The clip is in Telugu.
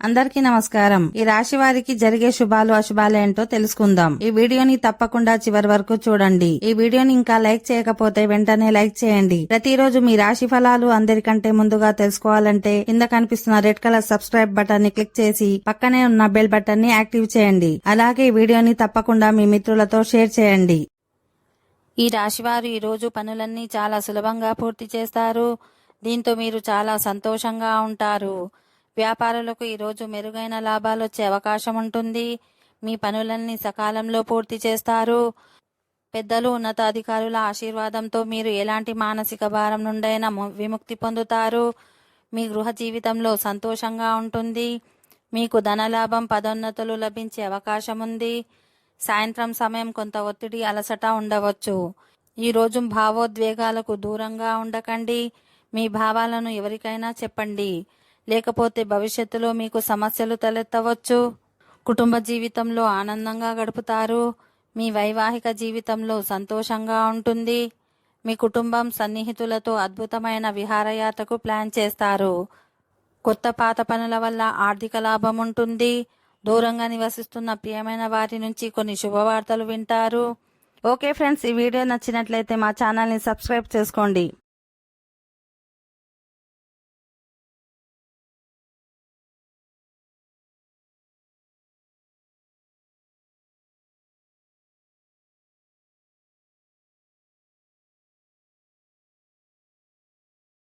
అందరికీ నమస్కారం. ఈ రాశి వారికి జరిగే శుభాలు అశుభాలు ఏంటో తెలుసుకుందాం. ఈ వీడియోని తప్పకుండా చివరి వరకు చూడండి. ఈ వీడియోని ఇంకా లైక్ చేయకపోతే వెంటనే లైక్ చేయండి. ప్రతిరోజు మీ రాశి ఫలాలు అందరికంటే ముందుగా తెలుసుకోవాలంటే కింద కనిపిస్తున్న రెడ్ కలర్ సబ్స్క్రైబ్ బటన్ ని క్లిక్ చేసి పక్కనే ఉన్న బెల్ బటన్ ని యాక్టివ్ చేయండి. అలాగే ఈ వీడియోని తప్పకుండా మీ మిత్రులతో షేర్ చేయండి. ఈ రాశివారు ఈ రోజు పనులన్నీ చాలా సులభంగా పూర్తి చేస్తారు. దీంతో మీరు చాలా సంతోషంగా ఉంటారు. వ్యాపారులకు ఈరోజు మెరుగైన లాభాలు వచ్చే అవకాశం ఉంటుంది. మీ పనులన్నీ సకాలంలో పూర్తి చేస్తారు. పెద్దలు ఉన్నతాధికారుల ఆశీర్వాదంతో మీరు ఎలాంటి మానసిక భారం నుండైనా విముక్తి పొందుతారు. మీ గృహ జీవితంలో సంతోషంగా ఉంటుంది. మీకు ధనలాభం, పదోన్నతులు లభించే అవకాశం ఉంది. సాయంత్రం సమయం కొంత ఒత్తిడి, అలసట ఉండవచ్చు. ఈరోజు భావోద్వేగాలకు దూరంగా ఉండకండి. మీ భావాలను ఎవరికైనా చెప్పండి, లేకపోతే భవిష్యత్తులో మీకు సమస్యలు తలెత్తవచ్చు. కుటుంబ జీవితంలో ఆనందంగా గడుపుతారు. మీ వైవాహిక జీవితంలో సంతోషంగా ఉంటుంది. మీ కుటుంబం సన్నిహితులతో అద్భుతమైన విహారయాత్రకు ప్లాన్ చేస్తారు. కొత్త పాత పనుల వల్ల ఆర్థిక లాభం ఉంటుంది. దూరంగా నివసిస్తున్న ప్రియమైన వారి నుంచి కొన్ని శుభవార్తలు వింటారు. ఓకే ఫ్రెండ్స్, ఈ వీడియో నచ్చినట్లయితే మా ఛానల్ని సబ్స్క్రైబ్ చేసుకోండి.